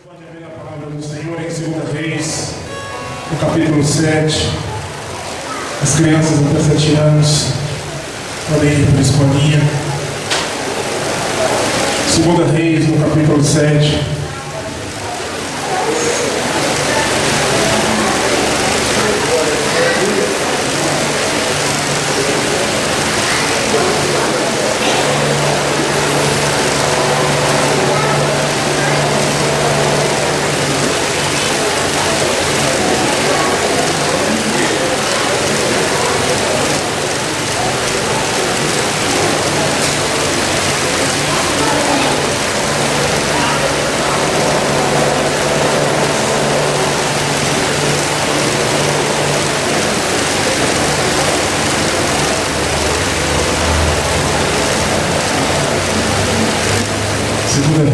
Pode ver a palavra do Senhor em 2 Reis, no capítulo 7. As crianças até 7 anos podem ir para a escolinha. 2 Reis, no capítulo 7.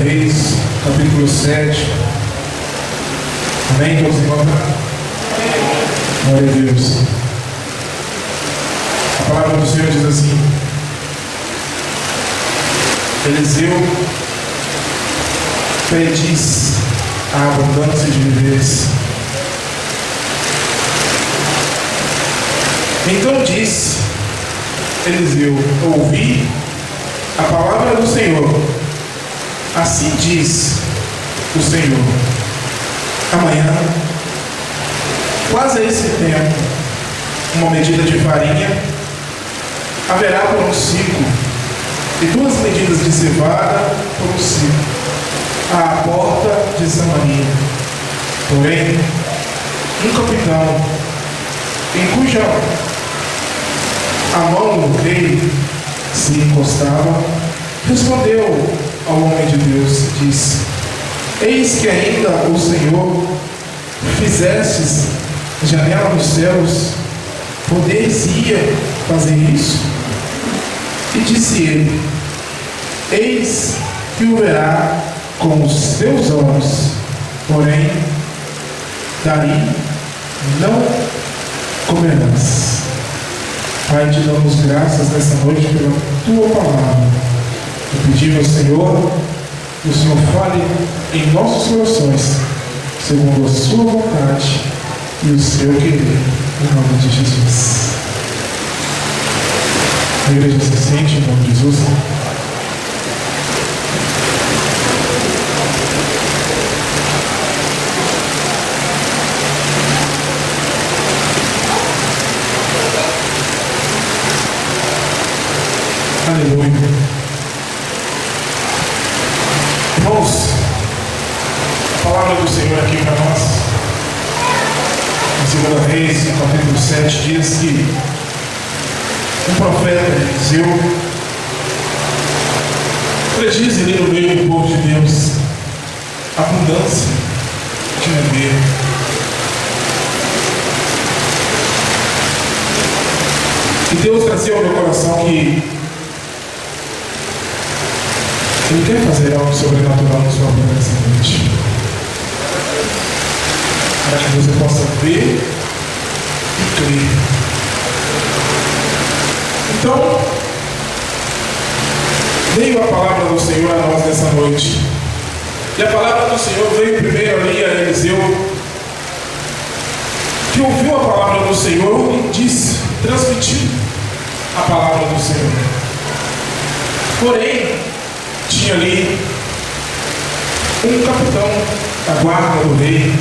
Reis, capítulo 7. Amém, todos encontraram? Glória a Deus. A palavra do Senhor diz assim: Eliseu prediz a abundância de víveres. Então disse Eliseu: ouvi a palavra do Senhor. Assim diz o Senhor: amanhã, quase a esse tempo, uma medida de farinha haverá por um ciclo, e 2 medidas de cevada por um ciclo, à porta de Samaria. Porém, um capitão, em cuja a mão do rei se encostava, respondeu ao homem de Deus, disse: eis que ainda o Senhor fizestes janela dos céus, poder-se-ia fazer isso? E disse ele: eis que o verá com os teus olhos, porém daí não comerás. Pai, te damos graças nessa noite pela tua palavra. Eu pedi ao Senhor que o Senhor fale em nossos corações, segundo a sua vontade e o seu querer, em nome de Jesus. A igreja se sente em nome de Jesus. Aleluia. Irmãos, a palavra do Senhor aqui para nós, em 2 Reis, no capítulo 7, diz que um profeta, Eliseu, prediz ali no meio do povo de Deus abundância de viver. E Deus trazia ao meu coração que Ele quer fazer algo sobrenatural na sua vida nessa noite, para que você possa ver e crer. Então, veio a palavra do Senhor a nós nessa noite. E a palavra do Senhor veio primeiro ali a Eliseu, que ouviu a palavra do Senhor e disse, transmitiu a palavra do Senhor. Porém, tinha ali um capitão da guarda do rei,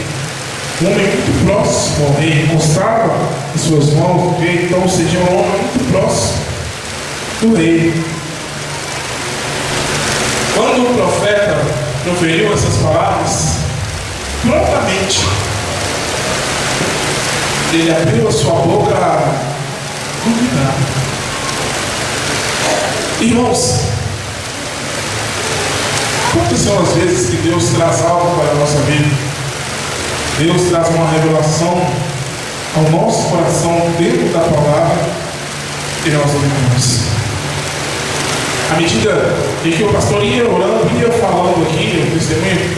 um homem muito próximo ao rei, encostava em suas mãos o rei, então seria um homem muito próximo do rei. Quando o profeta proferiu essas palavras, prontamente ele abriu a sua boca a duvidar. Irmãos, quantas são as vezes que Deus traz algo para a nossa vida? Deus traz uma revelação ao nosso coração dentro da palavra e nós ouvimos. À medida em que o pastor ia orando, ia falando aqui, o testemunho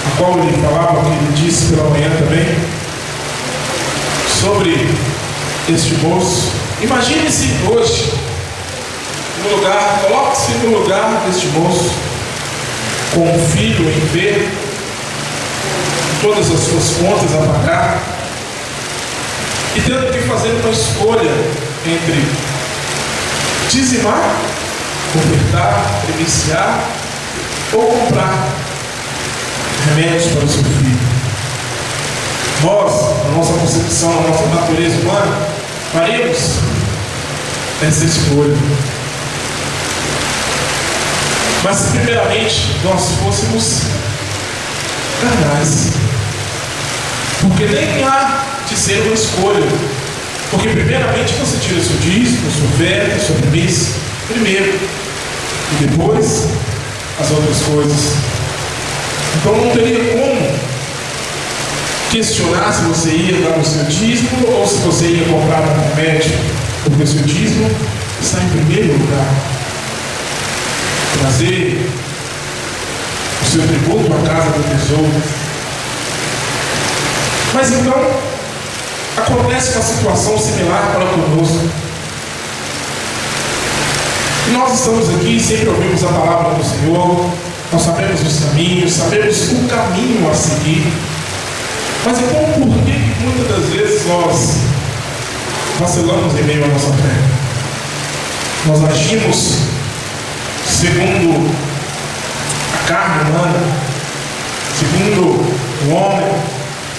a qual ele falava, que ele disse pela manhã também, sobre este moço. Imagine-se hoje no lugar, coloque-se no lugar deste moço, com um filho em ver todas as suas contas a pagar, e tendo que fazer uma escolha entre dizimar, ofertar, primiciar ou comprar remédios para o seu filho. Nós, na nossa concepção, na nossa natureza humana, faríamos essa escolha. Mas se primeiramente nós fôssemos carnais, porque nem há de ser uma escolha, porque primeiramente você tira o seu dízimo, sua oferta, sua primícia, primeiro, e depois as outras coisas. Então não teria como questionar se você ia dar o seu dízimo ou se você ia comprar um remédio, porque o seu dízimo está em primeiro lugar. Trazer o seu tributo à casa do tesouro. Mas então acontece uma situação similar para conosco. E nós estamos aqui, sempre ouvimos a palavra do Senhor, nós sabemos os caminhos, sabemos o caminho a seguir. Mas então por que muitas das vezes nós vacilamos em meio à nossa fé? Nós agimos segundo a carne humana, segundo o homem,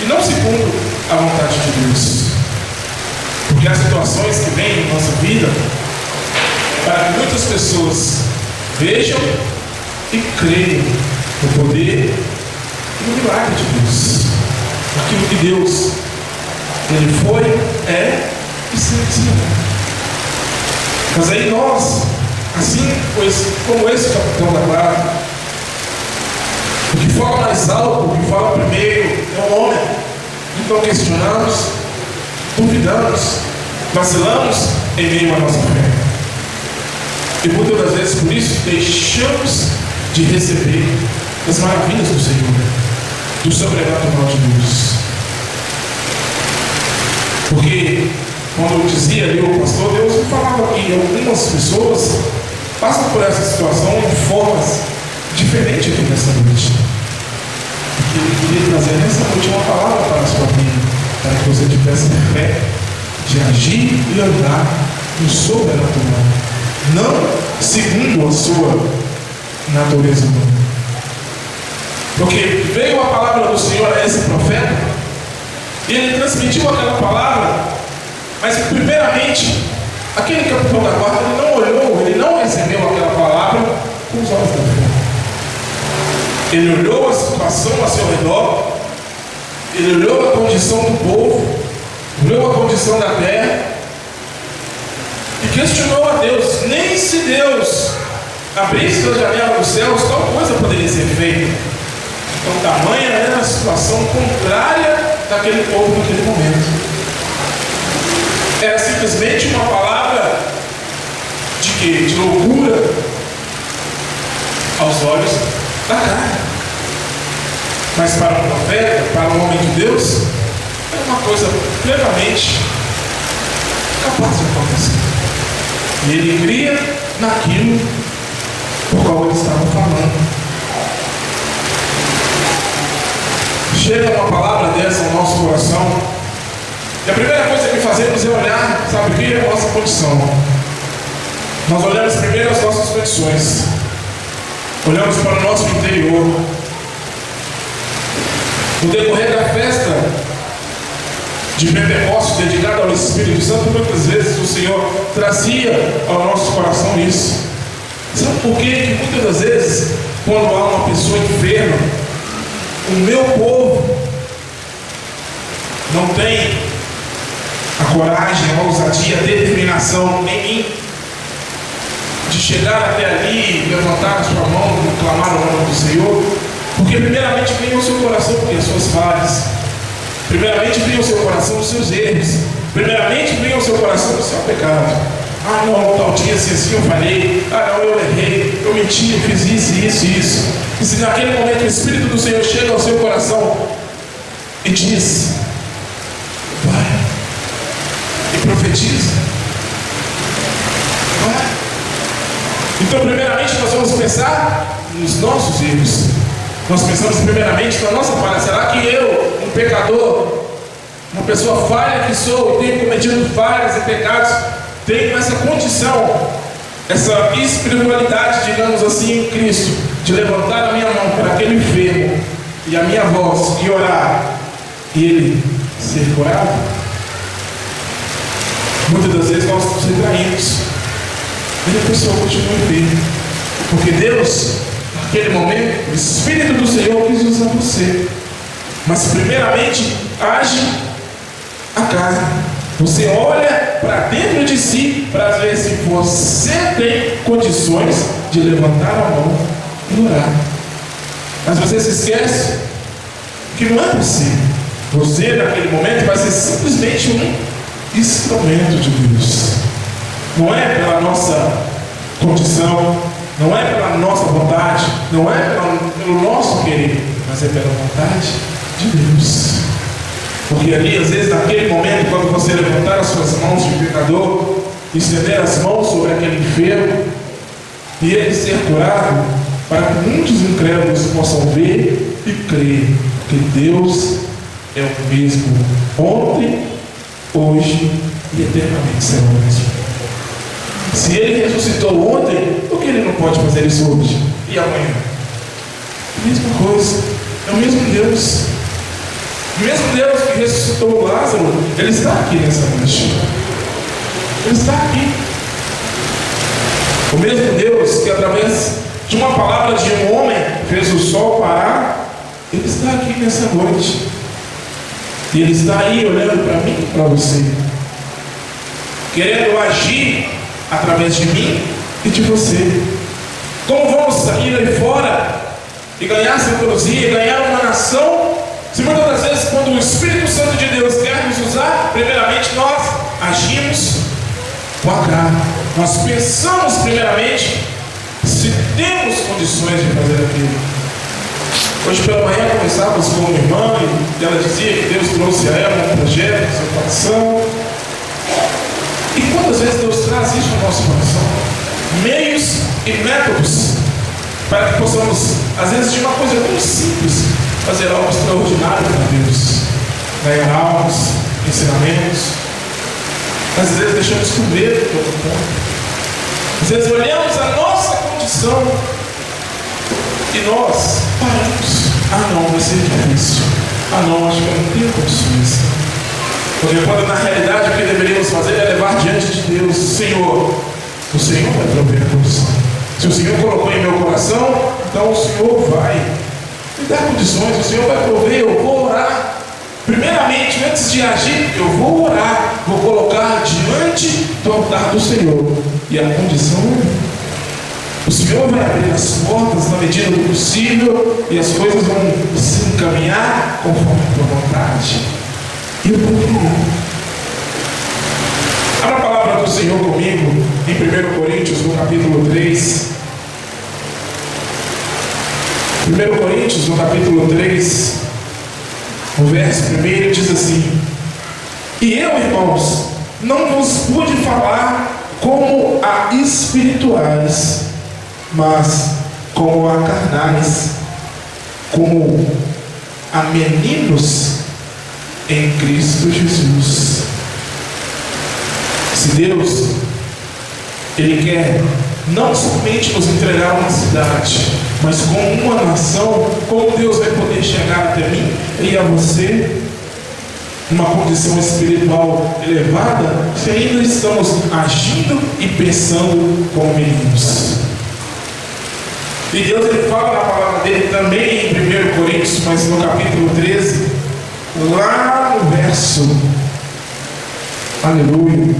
e não segundo a vontade de Deus. Porque há situações que vêm em nossa vida para que muitas pessoas vejam e creiam no poder e no milagre de Deus. Aquilo que Deus, Ele foi, é e sempre será. Mas aí nós, assim como esse capitão da guarda, o que fala mais alto, o que fala primeiro é o homem. Então questionamos, duvidamos, vacilamos em meio à nossa fé. E muitas das vezes por isso deixamos de receber as maravilhas do Senhor, do sobrenatural de Deus. Porque quando eu dizia ali o pastor, Deus me falava que algumas pessoas passam por essa situação de formas diferentes aqui nessa noite. E eu queria trazer nessa noite uma palavra para a sua vida, para que você tivesse fé de agir e andar no sobrenatural, não segundo a sua natureza humana. Porque veio a palavra do Senhor a esse profeta, e ele transmitiu aquela palavra, mas primeiramente, aquele capitão da guarda, ele não olhou, ele não recebeu aquela palavra com os olhos da fé. Ele olhou a situação a seu redor, ele olhou a condição do povo, olhou a condição da terra, e questionou a Deus. Nem se Deus abrisse a janela dos céus, tal coisa poderia ser feita. Então, tamanha era a situação contrária daquele povo naquele momento. Era simplesmente uma palavra de quê? De loucura aos olhos da carne. Mas para o profeta, para o homem de Deus, era uma coisa plenamente capaz de acontecer. E ele cria naquilo por qual ele estava falando. Chega uma palavra dessa ao nosso coração, e a primeira coisa que fazemos é olhar, sabe o que? É a nossa condição. Nós olhamos primeiro as nossas condições, olhamos para o nosso interior. No decorrer da festa de Pentecostes, dedicada ao Espírito Santo, muitas vezes o Senhor trazia ao nosso coração isso. Sabe por quê? Que muitas das vezes, quando há uma pessoa enferma, o meu povo não tem a coragem, a ousadia, a determinação em mim de chegar até ali, levantar a sua mão, clamar o nome do Senhor, porque primeiramente vem ao seu coração as suas falhas, primeiramente vem ao seu coração os seus erros, primeiramente vem ao seu coração o seu pecado. Ah não, tal dia assim eu falhei, ah não, eu errei, eu menti, eu fiz isso. E se naquele momento o Espírito do Senhor chega ao seu coração e diz: vai e profetiza, vai. Então primeiramente nós vamos pensar nos nossos erros, Nós pensamos primeiramente na nossa falha. Será que eu, um pecador, uma pessoa falha que sou, tenho cometido falhas e pecados, tenho essa condição, essa espiritualidade, digamos assim, em Cristo, de levantar a minha mão para aquele enfermo e a minha voz e orar e ele ser curado? Muitas das vezes nós nos retraímos e a pessoa continua enferma, porque Deus, naquele momento, o Espírito do Senhor quis usar você, mas primeiramente age a carne. Você olha para dentro de si para ver se você tem condições de levantar a mão e orar. Mas você se esquece que não é possível. Você, naquele momento, vai ser simplesmente um instrumento de Deus. Não é pela nossa condição, não é pela nossa vontade, não é pelo nosso querer, mas é pela vontade de Deus. Porque ali, às vezes, naquele momento, quando você levantar as suas mãos de pecador, estender as mãos sobre aquele enfermo e ele ser curado, para que muitos incrédulos possam ver e crer que Deus é o mesmo ontem, hoje e eternamente será o mesmo. Se ele ressuscitou ontem, por que ele não pode fazer isso hoje e amanhã? A mesma coisa, é o mesmo Deus. O mesmo Deus que ressuscitou Lázaro, ele está aqui nessa noite. Ele está aqui. O mesmo Deus que através de uma palavra de um homem fez o sol parar, ele está aqui nessa noite. E ele está aí olhando para mim e para você, querendo agir através de mim e de você. Como vamos sair aí fora e ganhar sabedoria, ganhar uma nação, se muitas das vezes, quando o Espírito Santo de Deus quer nos usar, primeiramente nós agimos com a carne. Nós pensamos primeiramente se temos condições de fazer aquilo. Hoje pela manhã conversávamos com uma irmã e ela dizia que Deus trouxe a ela um projeto no seu coração. E quantas vezes Deus traz isso no nosso coração? Meios e métodos para que possamos, às vezes, de uma coisa tão simples, fazer algo extraordinário para Deus, ganhar almas, ensinamentos. Às vezes deixamos com medo de todo mundo. Às vezes olhamos a nossa condição e nós paramos. Ah não, vai ser difícil. Ah não, acho que eu não tenho condições. Porque quando na realidade o que deveríamos fazer é levar diante de Deus: Senhor, o Senhor vai prover a condição. Se o Senhor colocou em meu coração, então o Senhor vai me dar condições, o Senhor vai prover, eu vou orar. Primeiramente, antes de agir, eu vou orar, vou colocar diante do altar do Senhor. E a condição é: o Senhor vai abrir as portas na medida do possível e as coisas vão se encaminhar conforme a tua vontade. E eu vou querer. Abra a palavra do Senhor comigo em 1 Coríntios, no capítulo 3. 1 Coríntios, no capítulo 3, o verso 1 diz assim: E eu, irmãos, não vos pude falar como a espirituais, mas como a carnais, como a meninos em Cristo Jesus. Se Deus, Ele quer não somente nos entregar uma cidade, mas como uma nação, como Deus vai poder chegar até mim e a você numa condição espiritual elevada, se ainda estamos agindo e pensando como meninos? E Deus, Ele fala na palavra dele também em 1 Coríntios, mas no capítulo 13, lá no verso, aleluia,